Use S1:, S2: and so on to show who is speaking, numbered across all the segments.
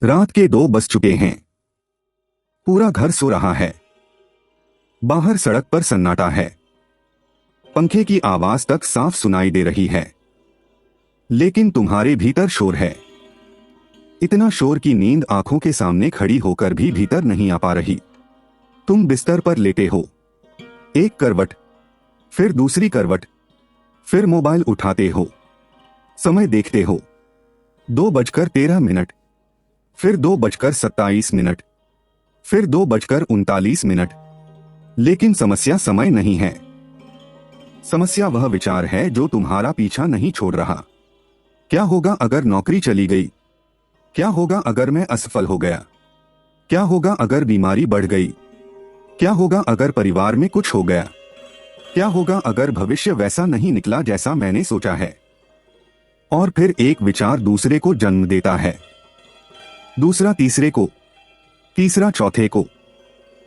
S1: रात के 2 बज चुके हैं। पूरा घर सो रहा है। बाहर सड़क पर सन्नाटा है। पंखे की आवाज तक साफ सुनाई दे रही है। लेकिन तुम्हारे भीतर शोर है। इतना शोर कि नींद आंखों के सामने खड़ी होकर भी भीतर नहीं आ पा रही। तुम बिस्तर पर लेटे हो। एक करवट, फिर दूसरी करवट, फिर मोबाइल उठाते हो। समय देखते हो। 2:13, फिर 2:27, फिर 2:39। लेकिन समस्या समय नहीं है। समस्या वह विचार है जो तुम्हारा पीछा नहीं छोड़ रहा। क्या होगा अगर नौकरी चली गई? क्या होगा अगर मैं असफल हो गया? क्या होगा अगर बीमारी बढ़ गई? क्या होगा अगर परिवार में कुछ हो गया? क्या होगा अगर भविष्य वैसा नहीं निकला जैसा मैंने सोचा है? और फिर एक विचार दूसरे को जन्म देता है, दूसरा तीसरे को, तीसरा चौथे को,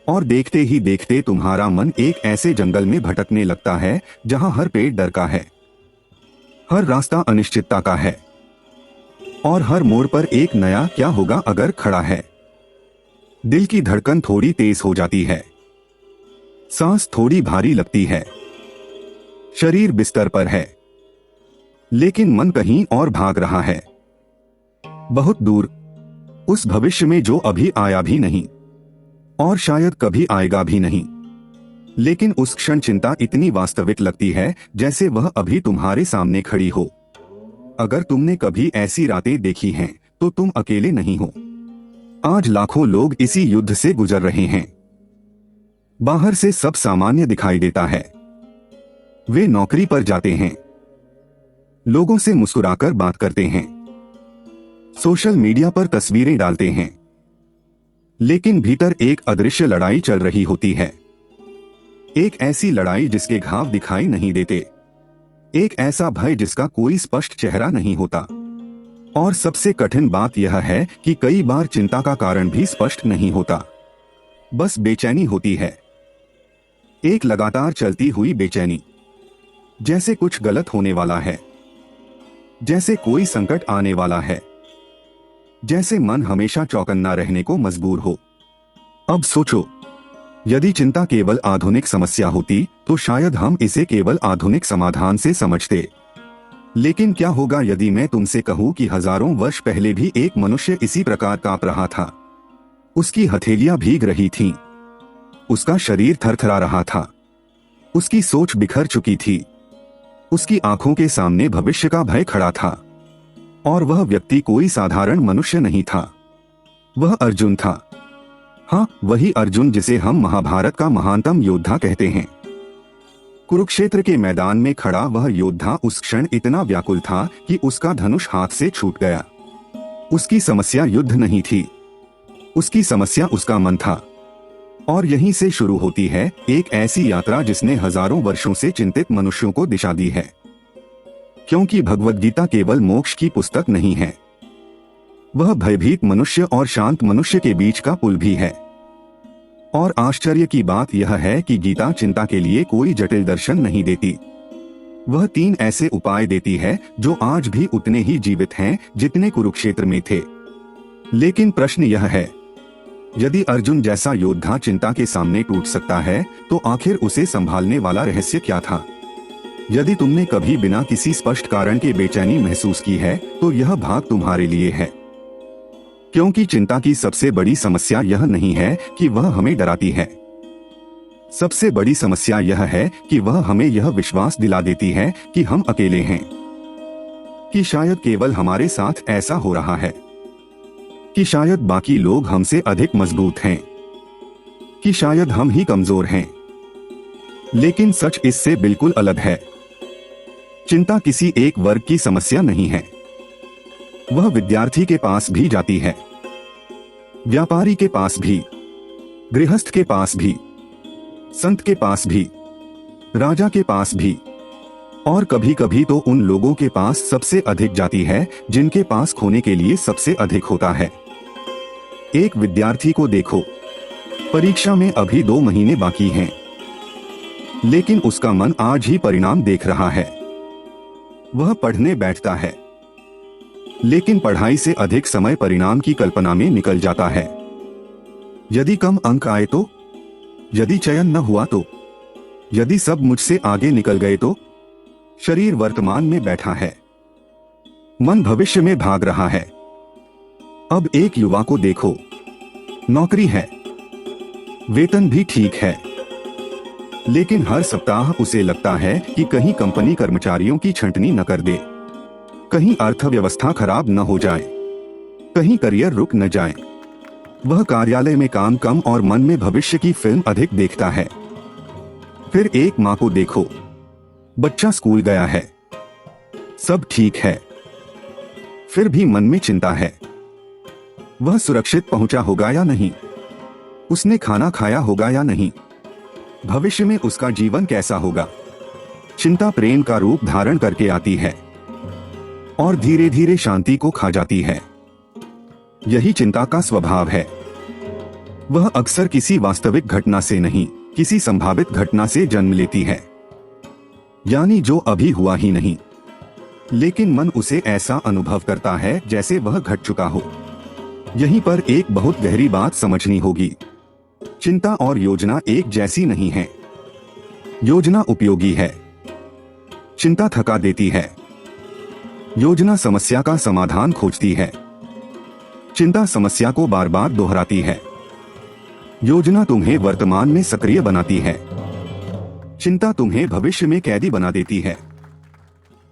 S1: और देखते ही देखते तुम्हारा मन एक ऐसे जंगल में भटकने लगता है जहां हर पेड़ डर का है, हर रास्ता अनिश्चितता का है, और हर मोड़ पर एक नया क्या होगा अगर खड़ा है। दिल की धड़कन थोड़ी तेज हो जाती है, सांस थोड़ी भारी लगती है। शरीर बिस्तर पर है, लेकिन मन कहीं और भाग रहा है, बहुत दूर, उस भविष्य में जो अभी आया भी नहीं और शायद कभी आएगा भी नहीं। लेकिन उस क्षण चिंता इतनी वास्तविक लगती है जैसे वह अभी तुम्हारे सामने खड़ी हो। अगर तुमने कभी ऐसी रातें देखी हैं तो तुम अकेले नहीं हो। आज लाखों लोग इसी युद्ध से गुजर रहे हैं। बाहर से सब सामान्य दिखाई देता है। वे नौकरी पर जाते हैं, लोगों से मुस्कुराकर बात करते हैं, सोशल मीडिया पर तस्वीरें डालते हैं, लेकिन भीतर एक अदृश्य लड़ाई चल रही होती है। एक ऐसी लड़ाई जिसके घाव दिखाई नहीं देते, एक ऐसा भय जिसका कोई स्पष्ट चेहरा नहीं होता। और सबसे कठिन बात यह है कि कई बार चिंता का कारण भी स्पष्ट नहीं होता, बस बेचैनी होती है। एक लगातार चलती हुई बेचैनी, जैसे कुछ गलत होने वाला है, जैसे कोई संकट आने वाला है, जैसे मन हमेशा चौकन्ना रहने को मजबूर हो। अब सोचो, यदि चिंता केवल आधुनिक समस्या होती तो शायद हम इसे केवल आधुनिक समाधान से समझते। लेकिन क्या होगा यदि मैं तुमसे कहूं कि हजारों वर्ष पहले भी एक मनुष्य इसी प्रकार कांप रहा था। उसकी हथेलियां भीग रही थीं, उसका शरीर थरथरा रहा था, उसकी सोच बिखर चुकी थी, उसकी आंखों के सामने भविष्य का भय खड़ा था। और वह व्यक्ति कोई साधारण मनुष्य नहीं था, वह अर्जुन था। हाँ, वही अर्जुन जिसे हम महाभारत का महानतम योद्धा कहते हैं। कुरुक्षेत्र के मैदान में खड़ा वह योद्धा उस क्षण इतना व्याकुल था कि उसका धनुष हाथ से छूट गया। उसकी समस्या युद्ध नहीं थी, उसकी समस्या उसका मन था। और यहीं से शुरू होती है एक ऐसी यात्रा जिसने हजारों वर्षों से चिंतित मनुष्यों को दिशा दी है। क्योंकि भगवद गीता केवल मोक्ष की पुस्तक नहीं है, वह भयभीत मनुष्य और शांत मनुष्य के बीच का पुल भी है। और आश्चर्य की बात यह है कि गीता चिंता के लिए कोई जटिल दर्शन नहीं देती। वह 3 ऐसे उपाय देती है जो आज भी उतने ही जीवित हैं जितने कुरुक्षेत्र में थे। लेकिन प्रश्न यह है, यदि अर्जुन जैसा योद्धा चिंता के सामने टूट सकता है तो आखिर उसे संभालने वाला रहस्य क्या था? यदि तुमने कभी बिना किसी स्पष्ट कारण के बेचैनी महसूस की है तो यह भाग तुम्हारे लिए है। क्योंकि चिंता की सबसे बड़ी समस्या यह नहीं है कि वह हमें डराती है। सबसे बड़ी समस्या यह है कि वह हमें यह विश्वास दिला देती है कि हम अकेले हैं, कि शायद केवल हमारे साथ ऐसा हो रहा है, कि शायद बाकी लोग हमसे अधिक मजबूत हैं, कि शायद हम ही कमजोर हैं। लेकिन सच इससे बिल्कुल अलग है। चिंता किसी एक वर्ग की समस्या नहीं है। वह विद्यार्थी के पास भी जाती है, व्यापारी के पास भी, गृहस्थ के पास भी, संत के पास भी, राजा के पास भी, और कभी कभी तो उन लोगों के पास सबसे अधिक जाती है जिनके पास खोने के लिए सबसे अधिक होता है। एक विद्यार्थी को देखो, परीक्षा में अभी 2 महीने बाकी हैं, लेकिन उसका मन आज ही परिणाम देख रहा है। वह पढ़ने बैठता है, लेकिन पढ़ाई से अधिक समय परिणाम की कल्पना में निकल जाता है। यदि कम अंक आए तो, यदि चयन न हुआ तो, यदि सब मुझसे आगे निकल गए तो। शरीर वर्तमान में बैठा है, मन भविष्य में भाग रहा है। अब एक युवा को देखो, नौकरी है, वेतन भी ठीक है, लेकिन हर सप्ताह उसे लगता है कि कहीं कंपनी कर्मचारियों की छंटनी न कर दे, कहीं अर्थव्यवस्था खराब न हो जाए, कहीं करियर रुक न जाए। वह कार्यालय में काम कम और मन में भविष्य की फिल्म अधिक देखता है। फिर एक माँ को देखो, बच्चा स्कूल गया है, सब ठीक है, फिर भी मन में चिंता है। वह सुरक्षित पहुंचा होगा या नहीं, उसने खाना खाया होगा या नहीं, भविष्य में उसका जीवन कैसा होगा। चिंता प्रेम का रूप धारण करके आती है और धीरे धीरे शांति को खा जाती है। यही चिंता का स्वभाव है। वह अक्सर किसी वास्तविक घटना से नहीं, किसी संभावित घटना से जन्म लेती है, यानी जो अभी हुआ ही नहीं, लेकिन मन उसे ऐसा अनुभव करता है जैसे वह घट चुका हो। यहीं पर एक बहुत गहरी बात समझनी होगी। चिंता और योजना एक जैसी नहीं है। योजना उपयोगी है, चिंता थका देती है। योजना समस्या का समाधान खोजती है, चिंता समस्या को बार बार दोहराती है। योजना तुम्हें वर्तमान में सक्रिय बनाती है, चिंता तुम्हें भविष्य में कैदी बना देती है।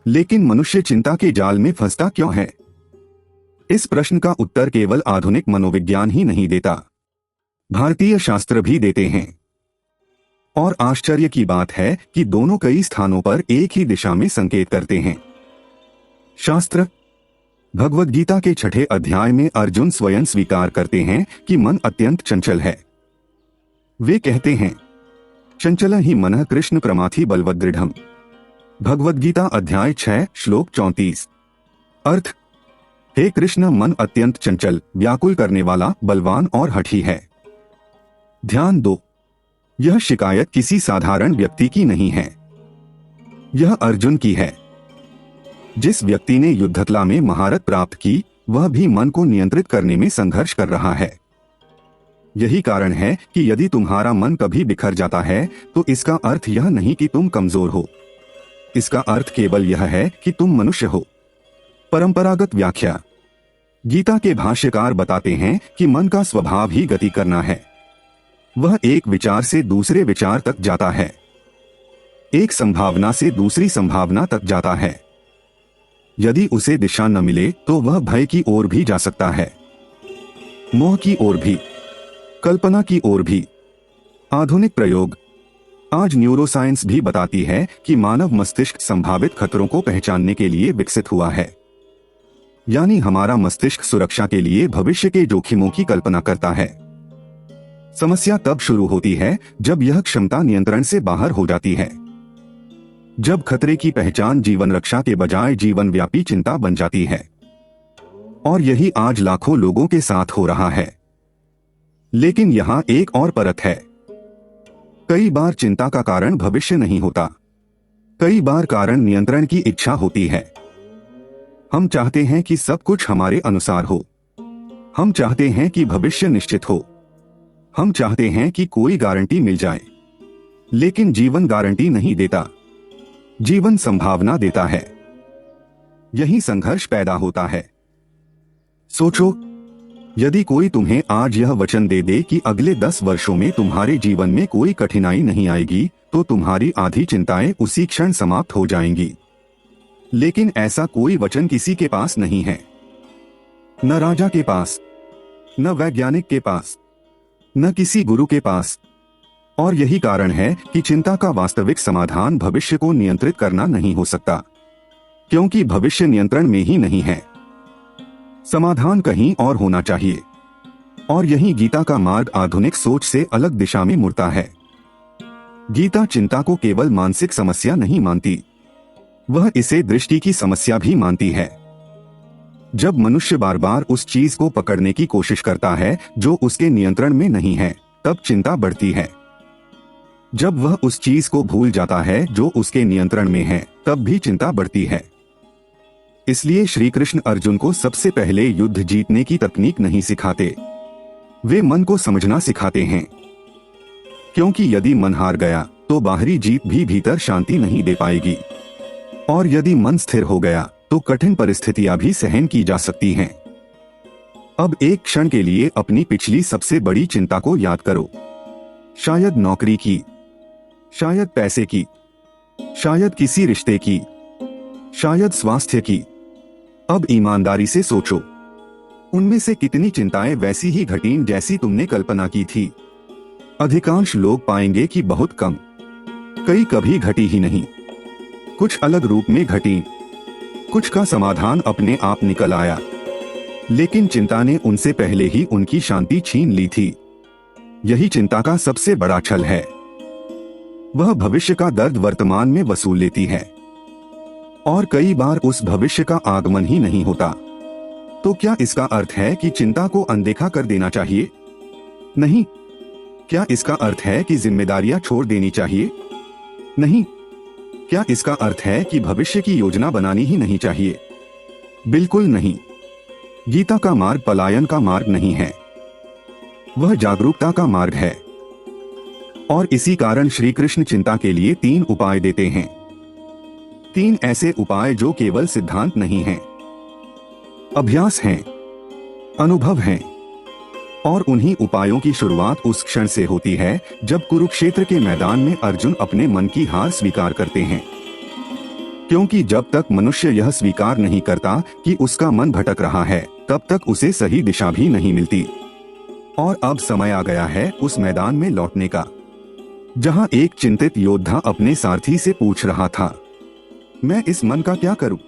S1: लेकिन मनुष्य चिंता के जाल में फंसता क्यों है? इस प्रश्न का उत्तर केवल आधुनिक मनोविज्ञान ही नहीं देता, भारतीय शास्त्र भी देते हैं। और आश्चर्य की बात है कि दोनों कई स्थानों पर एक ही दिशा में संकेत करते हैं। शास्त्र भगवद गीता के 6 अध्याय में अर्जुन स्वयं स्वीकार करते हैं कि मन अत्यंत चंचल है। वे कहते हैं, चंचल ही मनः कृष्ण प्रमाथि बलवदृढ़म्। भगवद गीता अध्याय 6 श्लोक 34। अर्थ, हे कृष्ण, मन अत्यंत चंचल, व्याकुल करने वाला, बलवान और हठी है। ध्यान दो, यह शिकायत किसी साधारण व्यक्ति की नहीं है, यह अर्जुन की है। जिस व्यक्ति ने युद्धकला में महारत प्राप्त की, वह भी मन को नियंत्रित करने में संघर्ष कर रहा है। यही कारण है कि यदि तुम्हारा मन कभी बिखर जाता है तो इसका अर्थ यह नहीं कि तुम कमजोर हो, इसका अर्थ केवल यह है कि तुम मनुष्य हो। परंपरागत व्याख्या। गीता के भाष्यकार बताते हैं कि मन का स्वभाव ही गति करना है। वह एक विचार से दूसरे विचार तक जाता है, एक संभावना से दूसरी संभावना तक जाता है। यदि उसे दिशा न मिले तो वह भय की ओर भी जा सकता है, मोह की ओर भी, कल्पना की ओर भी। आधुनिक प्रयोग। आज न्यूरोसाइंस भी बताती है कि मानव मस्तिष्क संभावित खतरों को पहचानने के लिए विकसित हुआ है। यानी हमारा मस्तिष्क सुरक्षा के लिए भविष्य के जोखिमों की कल्पना करता है। समस्या तब शुरू होती है जब यह क्षमता नियंत्रण से बाहर हो जाती है, जब खतरे की पहचान जीवन रक्षा के बजाय जीवन व्यापी चिंता बन जाती है। और यही आज लाखों लोगों के साथ हो रहा है। लेकिन यहां एक और परत है। कई बार चिंता का कारण भविष्य नहीं होता, कई बार कारण नियंत्रण की इच्छा होती है। हम चाहते हैं कि सब कुछ हमारे अनुसार हो, हम चाहते हैं कि भविष्य निश्चित हो, हम चाहते हैं कि कोई गारंटी मिल जाए। लेकिन जीवन गारंटी नहीं देता, जीवन संभावना देता है। यही संघर्ष पैदा होता है। सोचो, यदि कोई तुम्हें आज यह वचन दे दे कि अगले 10 वर्षों में तुम्हारे जीवन में कोई कठिनाई नहीं आएगी, तो तुम्हारी आधी चिंताएं उसी क्षण समाप्त हो जाएंगी। लेकिन ऐसा कोई वचन किसी के पास नहीं है, न राजा के पास, न वैज्ञानिक के पास, न किसी गुरु के पास। और यही कारण है कि चिंता का वास्तविक समाधान भविष्य को नियंत्रित करना नहीं हो सकता, क्योंकि भविष्य नियंत्रण में ही नहीं है। समाधान कहीं और होना चाहिए। और यही गीता का मार्ग आधुनिक सोच से अलग दिशा में मुड़ता है। गीता चिंता को केवल मानसिक समस्या नहीं मानती, वह इसे दृष्टि की समस्या भी मानती है। जब मनुष्य बार बार उस चीज को पकड़ने की कोशिश करता है जो उसके नियंत्रण में नहीं है, तब चिंता बढ़ती है। जब वह उस चीज को भूल जाता है जो उसके नियंत्रण में है, तब भी चिंता बढ़ती है। इसलिए श्री कृष्ण अर्जुन को सबसे पहले युद्ध जीतने की तकनीक नहीं सिखाते, वे मन को समझना सिखाते हैं। क्योंकि यदि मन हार गया तो बाहरी जीत भी भीतर शांति नहीं दे पाएगी, और यदि मन स्थिर हो गया तो कठिन परिस्थितियां भी सहन की जा सकती हैं। अब एक क्षण के लिए अपनी पिछली सबसे बड़ी चिंता को याद करो। शायद नौकरी की, शायद पैसे की, शायद किसी रिश्ते की, शायद स्वास्थ्य की। अब ईमानदारी से सोचो, उनमें से कितनी चिंताएं वैसी ही घटीं जैसी तुमने कल्पना की थी? अधिकांश लोग पाएंगे कि बहुत कम, कई कभी घटी ही नहीं। कुछ अलग रूप में घटी, कुछ का समाधान अपने आप निकल आया, लेकिन चिंता ने उनसे पहले ही उनकी शांति छीन ली थी। यही चिंता का सबसे बड़ा छल है। वह भविष्य का दर्द वर्तमान में वसूल लेती है, और कई बार उस भविष्य का आगमन ही नहीं होता। तो क्या इसका अर्थ है कि चिंता को अनदेखा कर देना चाहिए? नहीं। क्या इसका अर्थ है कि जिम्मेदारियां छोड़ देनी चाहिए? नहीं। क्या इसका अर्थ है कि भविष्य की योजना बनानी ही नहीं चाहिए? बिल्कुल नहीं। गीता का मार्ग पलायन का मार्ग नहीं है, वह जागरूकता का मार्ग है। और इसी कारण श्री कृष्ण चिंता के लिए 3 उपाय देते हैं। 3 ऐसे उपाय जो केवल सिद्धांत नहीं हैं, अभ्यास हैं, अनुभव हैं। और उन्हीं उपायों की शुरुआत उस क्षण से होती है जब कुरुक्षेत्र के मैदान में अर्जुन अपने मन की हार स्वीकार करते हैं। क्योंकि जब तक मनुष्य यह स्वीकार नहीं करता कि उसका मन भटक रहा है, तब तक उसे सही दिशा भी नहीं मिलती। और अब समय आ गया है उस मैदान में लौटने का, जहां एक चिंतित योद्धा अपने सारथी से पूछ रहा था, मैं इस मन का क्या करूं?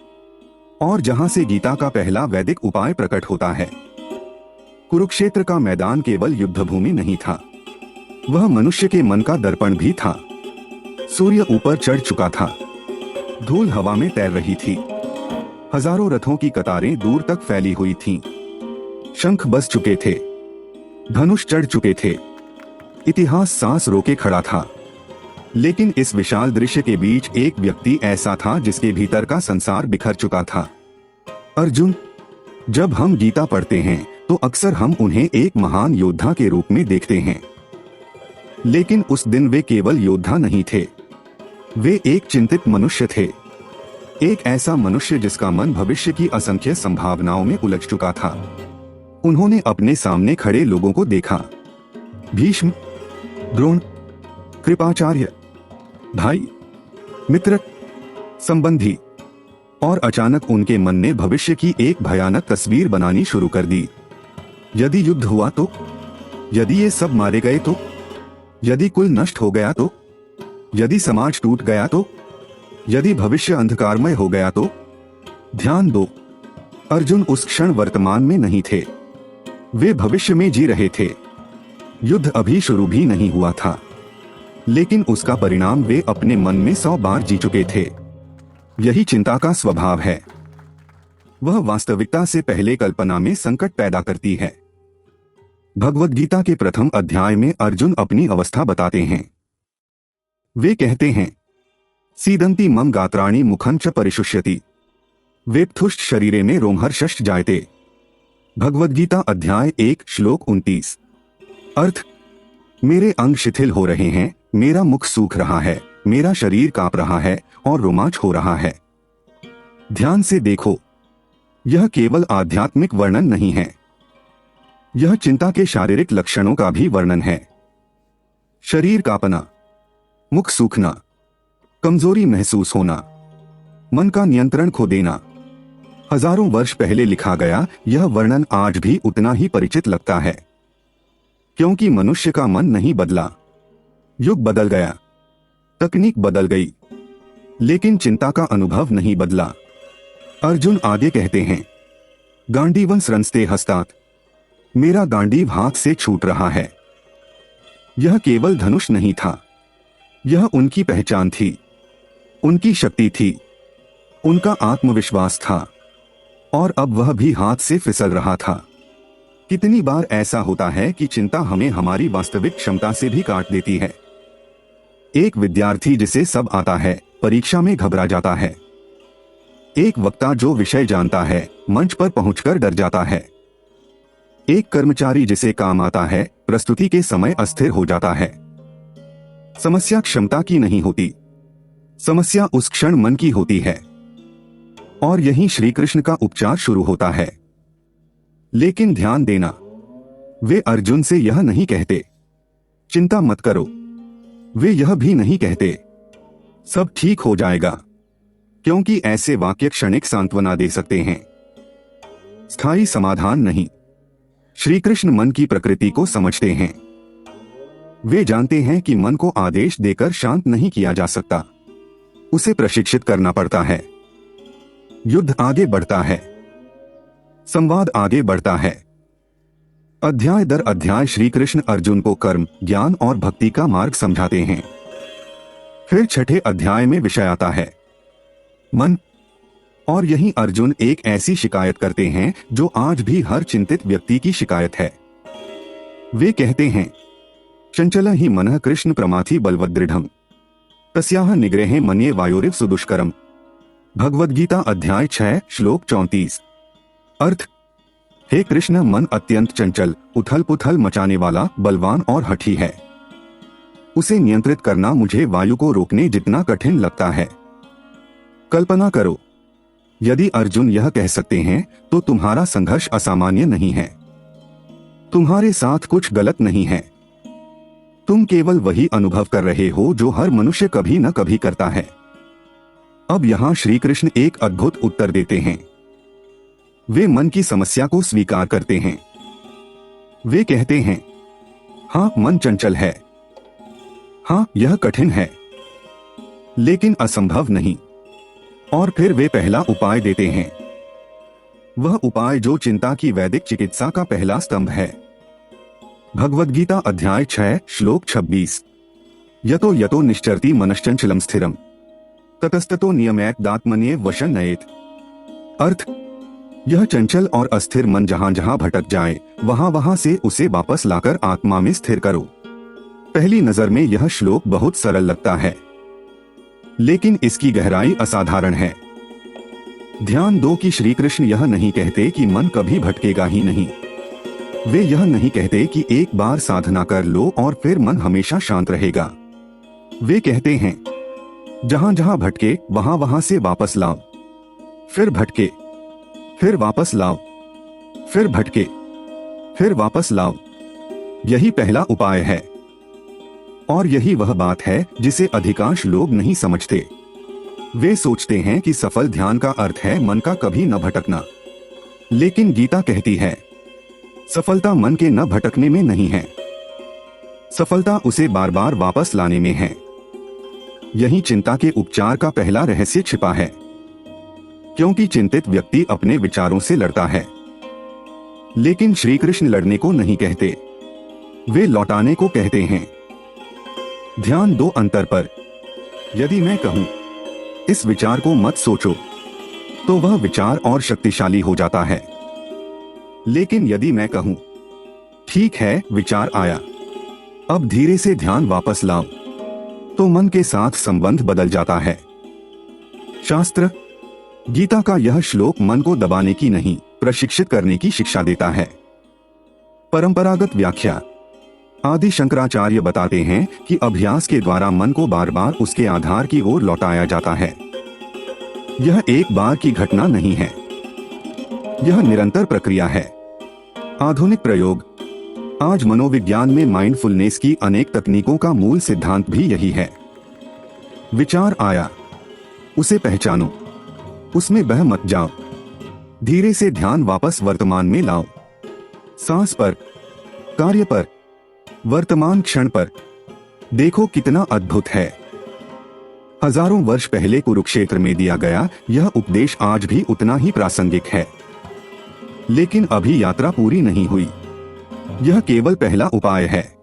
S1: और जहां से गीता का पहला वैदिक उपाय प्रकट होता है। कुरुक्षेत्र का मैदान केवल युद्ध भूमि नहीं था, वह मनुष्य के मन का दर्पण भी था। सूर्य ऊपर चढ़ चुका था, धूल हवा में तैर रही थी, हजारों रथों की कतारें दूर तक फैली हुई थीं। शंख बज चुके थे, धनुष चढ़ चुके थे, इतिहास सांस रोके खड़ा था। लेकिन इस विशाल दृश्य के बीच एक व्यक्ति ऐसा था जिसके भीतर का संसार बिखर चुका था। अर्जुन। जब हम गीता पढ़ते हैं तो अक्सर हम उन्हें एक महान योद्धा के रूप में देखते हैं, लेकिन उस दिन वे केवल योद्धा नहीं थे, वे एक चिंतित मनुष्य थे। एक ऐसा मनुष्य जिसका मन भविष्य की असंख्य संभावनाओं में उलझ चुका था। उन्होंने अपने सामने खड़े लोगों को देखा, भीष्म, द्रोण, कृपाचार्य, भाई, मित्र, संबंधी। और अचानक उनके मन ने भविष्य की एक भयानक तस्वीर बनानी शुरू कर दी। यदि युद्ध हुआ तो? यदि ये सब मारे गए तो? यदि कुल नष्ट हो गया तो? यदि समाज टूट गया तो? यदि भविष्य अंधकारमय हो गया तो? ध्यान दो, अर्जुन उस क्षण वर्तमान में नहीं थे, वे भविष्य में जी रहे थे। युद्ध अभी शुरू भी नहीं हुआ था, लेकिन उसका परिणाम वे अपने मन में 100 बार जी चुके थे। यही चिंता का स्वभाव है, वह वास्तविकता से पहले कल्पना में संकट पैदा करती है। भगवद गीता के प्रथम अध्याय में अर्जुन अपनी अवस्था बताते हैं। वे कहते हैं, सीदंती मम गात्राणि मुखं च परिशुष्यति, वेप्थुष्ट शरीरे में रोमहर्षश्च जायते। भगवद गीता अध्याय 1 श्लोक 29। अर्थ, मेरे अंग शिथिल हो रहे हैं, मेरा मुख सूख रहा है, मेरा शरीर कांप रहा है और रोमांच हो रहा है। ध्यान से देखो, यह केवल आध्यात्मिक वर्णन नहीं है, यह चिंता के शारीरिक लक्षणों का भी वर्णन है। शरीर कांपना, मुख सूखना, कमजोरी महसूस होना, मन का नियंत्रण खो देना। हजारों वर्ष पहले लिखा गया यह वर्णन आज भी उतना ही परिचित लगता है, क्योंकि मनुष्य का मन नहीं बदला। युग बदल गया, तकनीक बदल गई, लेकिन चिंता का अनुभव नहीं बदला। अर्जुन आगे कहते हैं, गांडीवं स्रंस्ते हस्तात, मेरा गांडीव हाथ से छूट रहा है। यह केवल धनुष नहीं था, यह उनकी पहचान थी, उनकी शक्ति थी, उनका आत्मविश्वास था, और अब वह भी हाथ से फिसल रहा था। कितनी बार ऐसा होता है कि चिंता हमें हमारी वास्तविक क्षमता से भी काट देती है। एक विद्यार्थी जिसे सब आता है, परीक्षा में घबरा जाता है। एक वक्ता जो विषय जानता है मंच पर पहुंचकर डर जाता है। एक कर्मचारी जिसे काम आता है प्रस्तुति के समय अस्थिर हो जाता है। समस्या क्षमता की नहीं होती, समस्या उस क्षण मन की होती है। और यही श्री कृष्ण का उपचार शुरू होता है। लेकिन ध्यान देना, वे अर्जुन से यह नहीं कहते चिंता मत करो। वे यह भी नहीं कहते सब ठीक हो जाएगा, क्योंकि ऐसे वाक्य क्षणिक सांत्वना दे सकते हैं, स्थायी समाधान नहीं। श्री कृष्ण मन की प्रकृति को समझते हैं। वे जानते हैं कि मन को आदेश देकर शांत नहीं किया जा सकता, उसे प्रशिक्षित करना पड़ता है। युद्ध आगे बढ़ता है, संवाद आगे बढ़ता है। अध्याय दर अध्याय श्री कृष्ण अर्जुन को कर्म, ज्ञान और भक्ति का मार्ग समझाते हैं। फिर छठे अध्याय में विषय आता है मन। और यही अर्जुन एक ऐसी शिकायत करते हैं जो आज भी हर चिंतित व्यक्ति की शिकायत है। वे कहते हैं चंचल ही मनः कृष्ण प्रमाथि बलवदृढ़म् तस्याह निग्रहे मन्ये वायोरिव सुदुष्करम्। भगवद्गीता अध्याय 6 श्लोक 34। अर्थ, हे कृष्ण, मन अत्यंत चंचल, उथल पुथल मचाने वाला, बलवान और हठी है। उसे नियंत्रित करना मुझे वायु को रोकने जितना कठिन लगता है। कल्पना करो, यदि अर्जुन यह कह सकते हैं तो तुम्हारा संघर्ष असामान्य नहीं है, तुम्हारे साथ कुछ गलत नहीं है। तुम केवल वही अनुभव कर रहे हो जो हर मनुष्य कभी न कभी करता है। अब यहां श्री कृष्ण एक अद्भुत उत्तर देते हैं। वे मन की समस्या को स्वीकार करते हैं। वे कहते हैं हाँ, मन चंचल है, हाँ यह कठिन है, लेकिन असंभव नहीं। और फिर वे पहला उपाय देते हैं, वह उपाय जो चिंता की वैदिक चिकित्सा का पहला स्तंभ है। भगवद्गीता अध्याय 6 श्लोक 26। यतो यतो निश्चरति मनश्चंचलम स्थिरम ततस्ततो नियमैत दात्मन्ये वशं नयेत। अर्थ, यह चंचल और अस्थिर मन जहां जहां भटक जाए वहां वहां से उसे वापस लाकर आत्मा में स्थिर करो। पहली नजर में यह श्लोक बहुत सरल लगता है, लेकिन इसकी गहराई असाधारण है। ध्यान दो कि श्री कृष्ण यह नहीं कहते कि मन कभी भटकेगा ही नहीं। वे यह नहीं कहते कि एक बार साधना कर लो और फिर मन हमेशा शांत रहेगा। वे कहते हैं जहां जहां भटके वहां वहां से वापस लाओ, फिर भटके, फिर वापस लाओ, फिर भटके, फिर वापस लाओ। यही पहला उपाय है। और यही वह बात है जिसे अधिकांश लोग नहीं समझते। वे सोचते हैं कि सफल ध्यान का अर्थ है मन का कभी न भटकना, लेकिन गीता कहती है सफलता मन के न भटकने में नहीं है, सफलता उसे बार बार वापस लाने में है। यही चिंता के उपचार का पहला रहस्य छिपा है, क्योंकि चिंतित व्यक्ति अपने विचारों से लड़ता है। लेकिन श्री कृष्ण लड़ने को नहीं कहते, वे लौटाने को कहते हैं। ध्यान दो अंतर पर। यदि मैं कहूं इस विचार को मत सोचो, तो वह विचार और शक्तिशाली हो जाता है। लेकिन यदि मैं कहूं ठीक है, विचार आया, अब धीरे से ध्यान वापस लाओ, तो मन के साथ संबंध बदल जाता है। शास्त्र, गीता का यह श्लोक मन को दबाने की नहीं, प्रशिक्षित करने की शिक्षा देता है। परंपरागत व्याख्या, आदि शंकराचार्य बताते हैं कि अभ्यास के द्वारा मन को बार बार उसके आधार की ओर लौटाया जाता है। यह एक बार की घटना नहीं है, यह निरंतर प्रक्रिया है। आधुनिक प्रयोग, आज मनोविज्ञान में माइंडफुलनेस की अनेक तकनीकों का मूल सिद्धांत भी यही है। विचार आया, उसे पहचानो, उसमें बह मत जाओ, धीरे से ध्यान वापस वर्तमान में लाओ। सांस पर, कार्य पर, वर्तमान क्षण पर। देखो कितना अद्भुत है। हजारों वर्ष पहले कुरुक्षेत्र में दिया गया यह उपदेश आज भी उतना ही प्रासंगिक है। लेकिन अभी यात्रा पूरी नहीं हुई। यह केवल पहला उपाय है।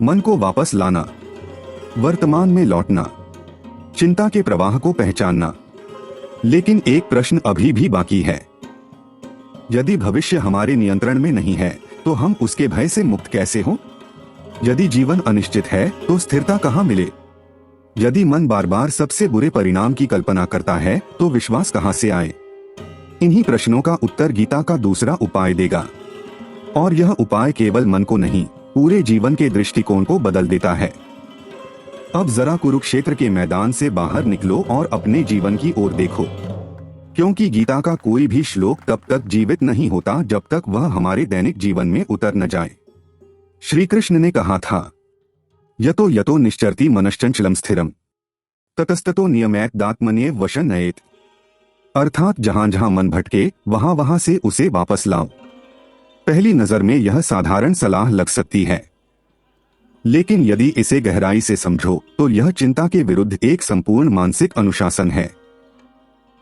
S1: मन को वापस लाना, वर्तमान में लौटना, चिंता के प्रवाह को पहचानना। लेकिन एक प्रश्न अभी भी बाकी है। यदि भविष्य हमारे नियंत्रण में नहीं है तो हम उसके भय से मुक्त कैसे हों? यदि जीवन अनिश्चित है तो स्थिरता कहां मिले? यदि मन बार बार सबसे बुरे परिणाम की कल्पना करता है तो विश्वास कहां से आए? इन्हीं प्रश्नों का उत्तर गीता का दूसरा उपाय देगा, और यह उपाय केवल मन को नहीं, पूरे जीवन के दृष्टिकोण को बदल देता है। अब जरा कुरुक्षेत्र के मैदान से बाहर निकलो और अपने जीवन की ओर देखो, क्योंकि गीता का कोई भी श्लोक तब तक जीवित नहीं होता जब तक वह हमारे दैनिक जीवन में उतर न जाए। श्री कृष्ण ने कहा था, यतो यतो निश्चरति मनश्चंचलम स्थिरम ततस्ततो नियमैत्दात्मन्येव वशं नयेत्। अर्थात जहां जहां मन भटके वहां वहां से उसे वापस लाओ। पहली नजर में यह साधारण सलाह लग सकती है, लेकिन यदि इसे गहराई से समझो तो यह चिंता के विरुद्ध एक संपूर्ण मानसिक अनुशासन है।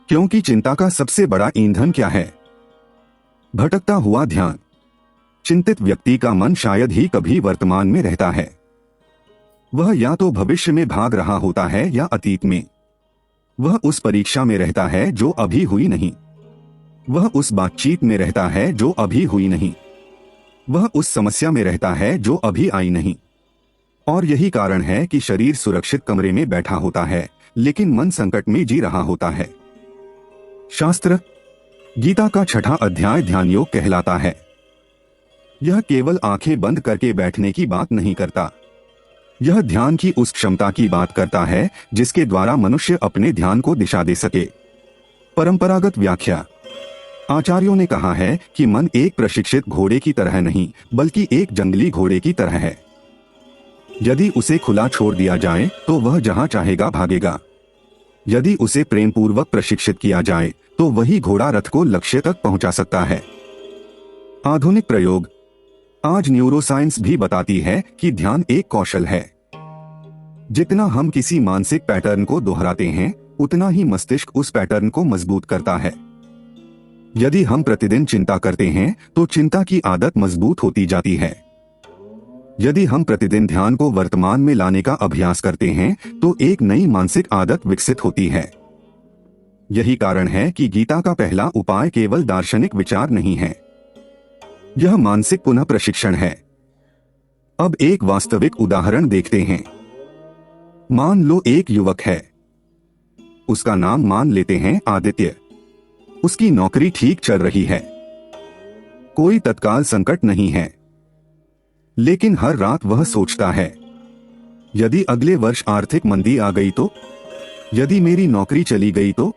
S1: क्योंकि चिंता का सबसे बड़ा ईंधन क्या है? भटकता हुआ ध्यान। चिंतित व्यक्ति का मन शायद ही कभी वर्तमान में रहता है। वह या तो भविष्य में भाग रहा होता है या अतीत में। वह उस परीक्षा में रहता है जो अभी हुई नहीं। वह उस बातचीत में रहता है जो अभी हुई नहीं। वह उस समस्या में रहता है जो अभी आई नहीं। और यही कारण है कि शरीर सुरक्षित कमरे में बैठा होता है, लेकिन मन संकट में जी रहा होता है। शास्त्र गीता का 6वां अध्याय ध्यान योग कहलाता है। यह केवल आंखें बंद करके बैठने की बात नहीं करता। यह ध्यान की उस क्षमता की बात करता है जिसके द्वारा मनुष्य अपने ध्यान को दिशा दे सके। परंपरागत व्याख्या। आचार्यों ने कहा है कि मन एक प्रशिक्षित घोड़े की तरह नहीं, बल्कि एक जंगली घोड़े की तरह है। यदि उसे खुला छोड़ दिया जाए तो वह जहां चाहेगा भागेगा। यदि उसे प्रेम पूर्वक प्रशिक्षित किया जाए तो वही घोड़ा रथ को लक्ष्य तक पहुंचा सकता है। आधुनिक प्रयोग। आज न्यूरोसाइंस भी बताती है कि ध्यान एक कौशल है। जितना हम किसी मानसिक पैटर्न को दोहराते हैं, उतना ही मस्तिष्क उस पैटर्न को मजबूत करता है। यदि हम प्रतिदिन चिंता करते हैं तो चिंता की आदत मजबूत होती जाती है। यदि हम प्रतिदिन ध्यान को वर्तमान में लाने का अभ्यास करते हैं तो एक नई मानसिक आदत विकसित होती है। यही कारण है कि गीता का पहला उपाय केवल दार्शनिक विचार नहीं है, यह मानसिक पुनः प्रशिक्षण है। अब एक वास्तविक उदाहरण देखते हैं। मान लो एक युवक है, उसका नाम मान लेते हैं आदित्य। उसकी नौकरी ठीक चल रही है, कोई तत्काल संकट नहीं है, लेकिन हर रात वह सोचता है, यदि अगले वर्ष आर्थिक मंदी आ गई तो, यदि मेरी नौकरी चली गई तो,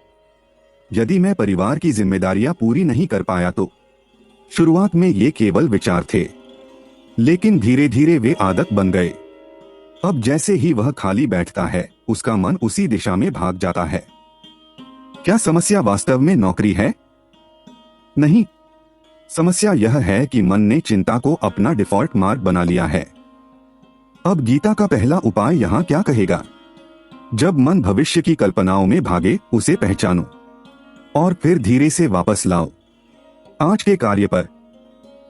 S1: यदि मैं परिवार की जिम्मेदारियां पूरी नहीं कर पाया तो। शुरुआत में ये केवल विचार थे, लेकिन धीरे धीरे वे आदत बन गए। अब जैसे ही वह खाली बैठता है, उसका मन उसी दिशा में भाग जाता है। क्या समस्या वास्तव में नौकरी है? नहीं, समस्या यह है कि मन ने चिंता को अपना डिफॉल्ट मार्ग बना लिया है। अब गीता का पहला उपाय यहाँ क्या कहेगा? जब मन भविष्य की कल्पनाओं में भागे, उसे पहचानो और फिर धीरे से वापस लाओ। आज के कार्य पर,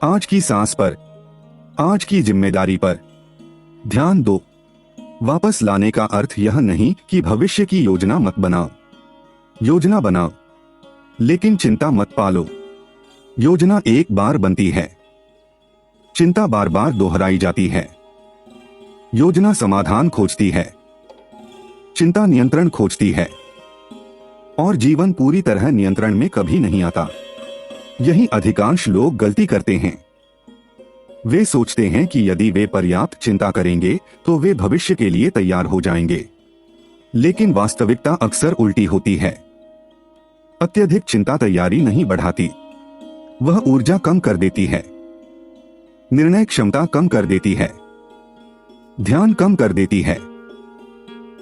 S1: आज की सांस पर, आज की जिम्मेदारी पर ध्यान दो। वापस लाने का अर्थ यह नहीं कि भविष्य की योजना मत बनाओ। योजना बनाओ, लेकिन चिंता मत पालो। योजना एक बार बनती है, चिंता बार बार दोहराई जाती है। योजना समाधान खोजती है, चिंता नियंत्रण खोजती है, और जीवन पूरी तरह नियंत्रण में कभी नहीं आता। यही अधिकांश लोग गलती करते हैं। वे सोचते हैं कि यदि वे पर्याप्त चिंता करेंगे तो वे भविष्य के लिए तैयार हो जाएंगे, लेकिन वास्तविकता अक्सर उल्टी होती है। अत्यधिक चिंता तैयारी नहीं बढ़ाती, वह ऊर्जा कम कर देती है, निर्णय क्षमता कम कर देती है, ध्यान कम कर देती है।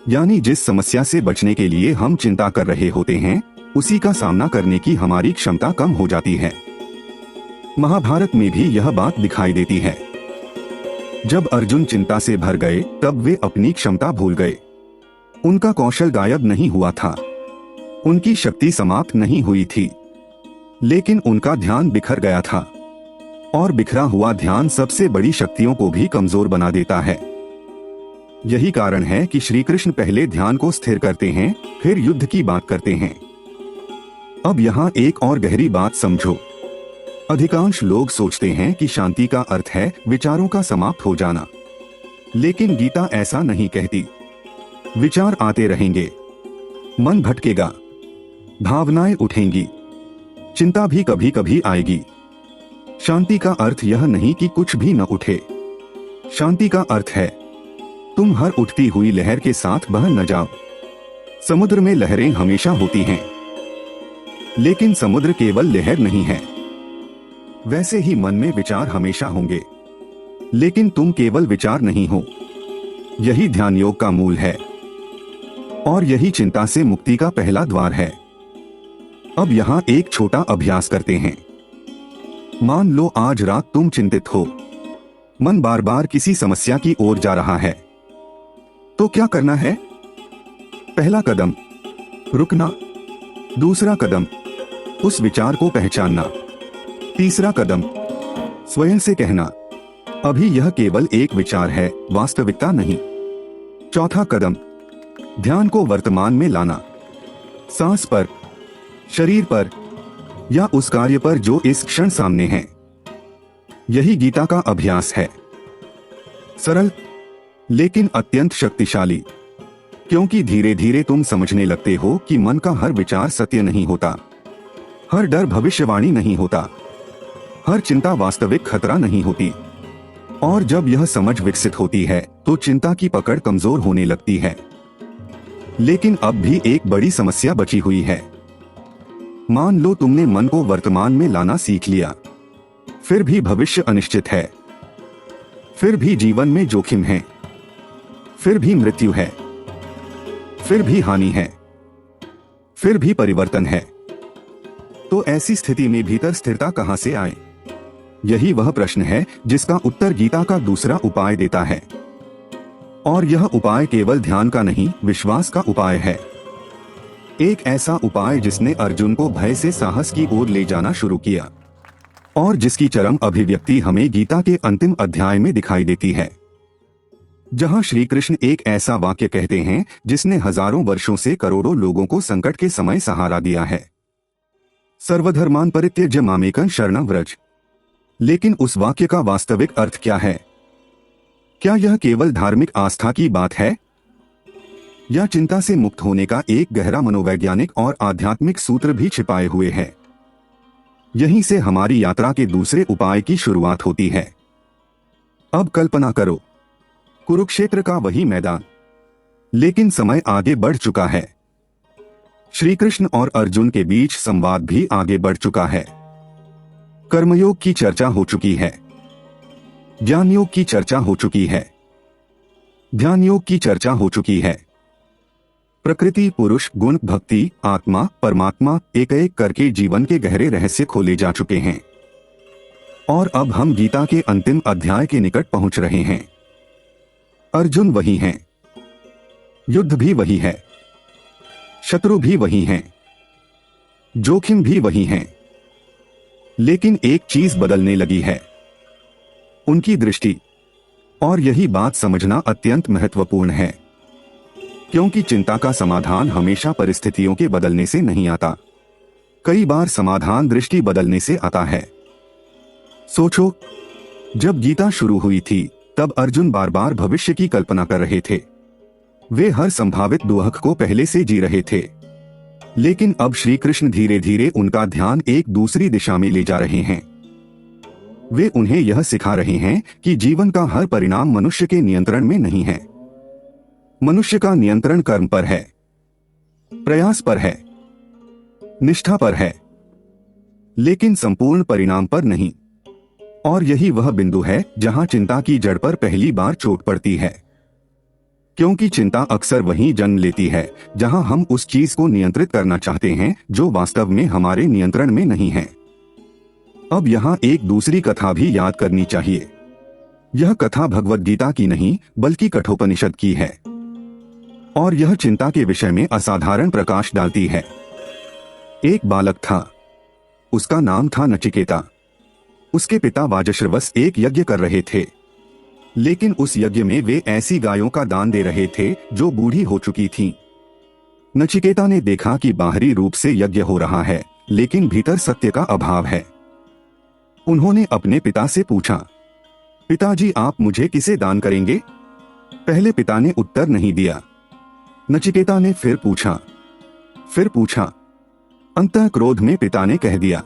S1: यानी जिस समस्या से बचने के लिए हम चिंता कर रहे होते हैं, उसी का सामना करने की हमारी क्षमता कम हो जाती है। महाभारत में भी यह बात दिखाई देती है। जब अर्जुन चिंता से भर गए, तब वे अपनी क्षमता भूल गए। उनका कौशल गायब नहीं हुआ था, उनकी शक्ति समाप्त नहीं हुई थी, लेकिन उनका ध्यान बिखर गया था। और बिखरा हुआ ध्यान सबसे बड़ी शक्तियों को भी कमजोर बना देता है। यही कारण है कि श्री कृष्ण पहले ध्यान को स्थिर करते हैं, फिर युद्ध की बात करते हैं। अब यहाँ एक और गहरी बात समझो। अधिकांश लोग सोचते हैं कि शांति का अर्थ है विचारों का समाप्त हो जाना, लेकिन गीता ऐसा नहीं कहती। विचार आते रहेंगे, मन भटकेगा, भावनाएं उठेंगी, चिंता भी कभी कभी आएगी। शांति का अर्थ यह नहीं कि कुछ भी न उठे। शांति का अर्थ है तुम हर उठती हुई लहर के साथ बह न जाओ। समुद्र में लहरें हमेशा होती हैं, लेकिन समुद्र केवल लहर नहीं है। वैसे ही मन में विचार हमेशा होंगे, लेकिन तुम केवल विचार नहीं हो। यही ध्यान योग का मूल है और यही चिंता से मुक्ति का पहला द्वार है। अब यहां एक छोटा अभ्यास करते हैं। मान लो आज रात तुम चिंतित हो, मन बार बार किसी समस्या की ओर जा रहा है। तो क्या करना है? पहला कदम रुकना, दूसरा कदम उस विचार को पहचानना, तीसरा कदम स्वयं से कहना, अभी यह केवल एक विचार है, वास्तविकता नहीं। चौथा कदम ध्यान को वर्तमान में लाना, सांस पर, शरीर पर या उस कार्य पर जो इस क्षण सामने है। यही गीता का अभ्यास है, सरल लेकिन अत्यंत शक्तिशाली, क्योंकि धीरे धीरे तुम समझने लगते हो कि मन का हर विचार सत्य नहीं होता, हर डर भविष्यवाणी नहीं होता, हर चिंता वास्तविक खतरा नहीं होती। और जब यह समझ विकसित होती है तो चिंता की पकड़ कमजोर होने लगती है। लेकिन अब भी एक बड़ी समस्या बची हुई है। मान लो तुमने मन को वर्तमान में लाना सीख लिया, फिर भी भविष्य अनिश्चित है, फिर भी जीवन में जोखिम है, फिर भी मृत्यु है, फिर भी हानि है, फिर भी परिवर्तन है। तो ऐसी स्थिति में भीतर स्थिरता कहां से आए? यही वह प्रश्न है जिसका उत्तर गीता का दूसरा उपाय देता है। और यह उपाय केवल ध्यान का नहीं, विश्वास का उपाय है। एक ऐसा उपाय जिसने अर्जुन को भय से साहस की ओर ले जाना शुरू किया और जिसकी चरम अभिव्यक्ति हमें गीता के अंतिम अध्याय में दिखाई देती है, जहां श्री कृष्ण एक ऐसा वाक्य कहते हैं जिसने हजारों वर्षों से करोड़ों लोगों को संकट के समय सहारा दिया है। सर्वधर्मान परित्यज्य मामेकं शरणं व्रज। लेकिन उस वाक्य का वास्तविक अर्थ क्या है? क्या यह केवल धार्मिक आस्था की बात है या चिंता से मुक्त होने का एक गहरा मनोवैज्ञानिक और आध्यात्मिक सूत्र भी छिपाए हुए है? यहीं से हमारी यात्रा के दूसरे उपाय की शुरुआत होती है। अब कल्पना करो, कुरुक्षेत्र का वही मैदान, लेकिन समय आगे बढ़ चुका है। श्री कृष्ण और अर्जुन के बीच संवाद भी आगे बढ़ चुका है। कर्मयोग की चर्चा हो चुकी है, ज्ञान योग की चर्चा हो चुकी है, ध्यान योग की चर्चा हो चुकी है। प्रकृति, पुरुष, गुण, भक्ति, आत्मा, परमात्मा एक एक करके जीवन के गहरे रहस्य खोले जा चुके हैं। और अब हम गीता के अंतिम अध्याय के निकट पहुंच रहे हैं। अर्जुन वही हैं, युद्ध भी वही है, शत्रु भी वही हैं, जोखिम भी वही हैं। लेकिन एक चीज बदलने लगी है, उनकी दृष्टि। और यही बात समझना अत्यंत महत्वपूर्ण है, क्योंकि चिंता का समाधान हमेशा परिस्थितियों के बदलने से नहीं आता। कई बार समाधान दृष्टि बदलने से आता है। सोचो, जब गीता शुरू हुई थी तब अर्जुन बार बार भविष्य की कल्पना कर रहे थे। वे हर संभावित दुहक को पहले से जी रहे थे। लेकिन अब श्री कृष्ण धीरे धीरे उनका ध्यान एक दूसरी दिशा में ले जा रहे हैं। वे उन्हें यह सिखा रहे हैं कि जीवन का हर परिणाम मनुष्य के नियंत्रण में नहीं है। मनुष्य का नियंत्रण कर्म पर है, प्रयास पर है, निष्ठा पर है, लेकिन संपूर्ण परिणाम पर नहीं। और यही वह बिंदु है जहां चिंता की जड़ पर पहली बार चोट पड़ती है, क्योंकि चिंता अक्सर वहीं जन्म लेती है जहां हम उस चीज को नियंत्रित करना चाहते हैं जो वास्तव में हमारे नियंत्रण में नहीं है। अब यहां एक दूसरी कथा भी याद करनी चाहिए। यह कथा भगवद गीता की नहीं बल्कि कठोपनिषद की है, और यह चिंता के विषय में असाधारण प्रकाश डालती है। एक बालक था, उसका नाम था नचिकेता। उसके पिता वाजश्रवस एक यज्ञ कर रहे थे, लेकिन उस यज्ञ में वे ऐसी गायों का दान दे रहे थे जो बूढ़ी हो चुकी थीं। नचिकेता ने देखा कि बाहरी रूप से यज्ञ हो रहा है, लेकिन भीतर सत्य का अभाव है। उन्होंने अपने पिता से पूछा, पिताजी आप मुझे किसे दान करेंगे? पहले पिता ने उत्तर नहीं दिया, नचिकेता ने फिर पूछा। अंतः क्रोध में पिता ने कह दिया,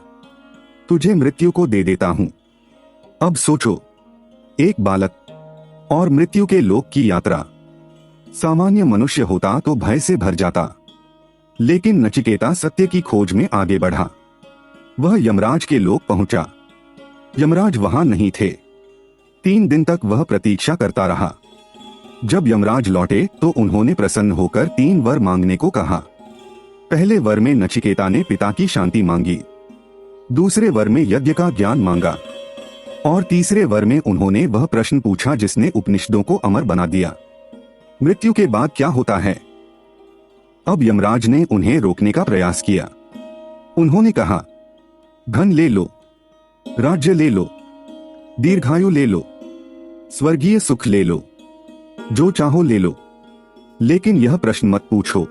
S1: तुझे मृत्यु को दे देता हूं। अब सोचो, एक बालक और मृत्यु के लोक की यात्रा। सामान्य मनुष्य होता तो भय से भर जाता, लेकिन नचिकेता सत्य की खोज में आगे बढ़ा। वह यमराज के लोक पहुंचा। यमराज वहां नहीं थे। 3 दिन तक वह प्रतीक्षा करता रहा। जब यमराज लौटे तो उन्होंने प्रसन्न होकर 3 वर मांगने को कहा। पहले वर में नचिकेता ने पिता की शांति मांगी, दूसरे वर में यज्ञ का ज्ञान मांगा और तीसरे वर में उन्होंने वह प्रश्न पूछा जिसने उपनिषदों को अमर बना दिया, मृत्यु के बाद क्या होता है। अब यमराज ने उन्हें रोकने का प्रयास किया। उन्होंने कहा, धन ले लो, राज्य ले लो, दीर्घायु ले लो, स्वर्गीय सुख ले लो, जो चाहो ले लो, लेकिन यह प्रश्न मत पूछो।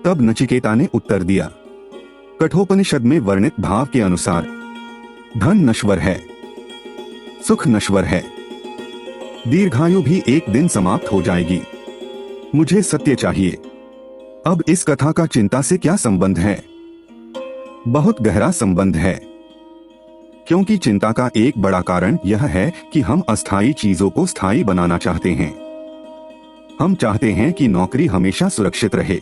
S1: तब नचिकेता ने उत्तर दिया, कठोपनिषद में वर्णित भाव के अनुसार धन नश्वर है, सुख नश्वर है, दीर्घायु भी एक दिन समाप्त हो जाएगी। मुझे सत्य चाहिए। अब इस कथा का चिंता से क्या संबंध है? बहुत गहरा संबंध है, क्योंकि चिंता का एक बड़ा कारण यह है कि हम अस्थायी चीजों को स्थायी बनाना चाहते हैं। हम चाहते हैं कि नौकरी हमेशा सुरक्षित रहे,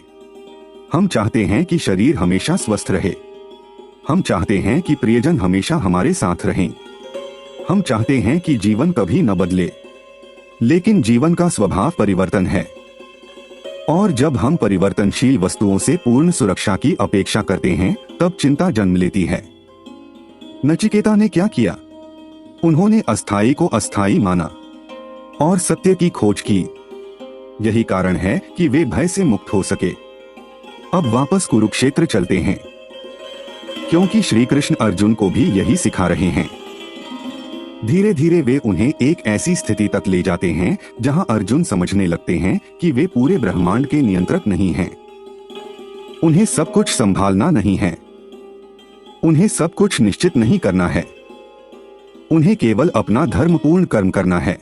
S1: हम चाहते हैं कि शरीर हमेशा स्वस्थ रहे, हम चाहते हैं कि प्रियजन हमेशा हमारे साथ रहें, हम चाहते हैं कि जीवन कभी न बदले। लेकिन जीवन का स्वभाव परिवर्तन है, और जब हम परिवर्तनशील वस्तुओं से पूर्ण सुरक्षा की अपेक्षा करते हैं तब चिंता जन्म लेती है। नचिकेता ने क्या किया? उन्होंने अस्थायी को अस्थायी माना और सत्य की खोज की। यही कारण है कि वे भय से मुक्त हो सके। अब वापस कुरुक्षेत्र चलते हैं, क्योंकि श्री कृष्ण अर्जुन को भी यही सिखा रहे हैं। धीरे धीरे वे उन्हें एक ऐसी स्थिति तक ले जाते हैं जहां अर्जुन समझने लगते हैं कि वे पूरे ब्रह्मांड के नियंत्रक नहीं हैं। उन्हें सब कुछ संभालना नहीं है, उन्हें सब कुछ निश्चित नहीं करना है, उन्हें केवल अपना धर्मपूर्ण कर्म करना है।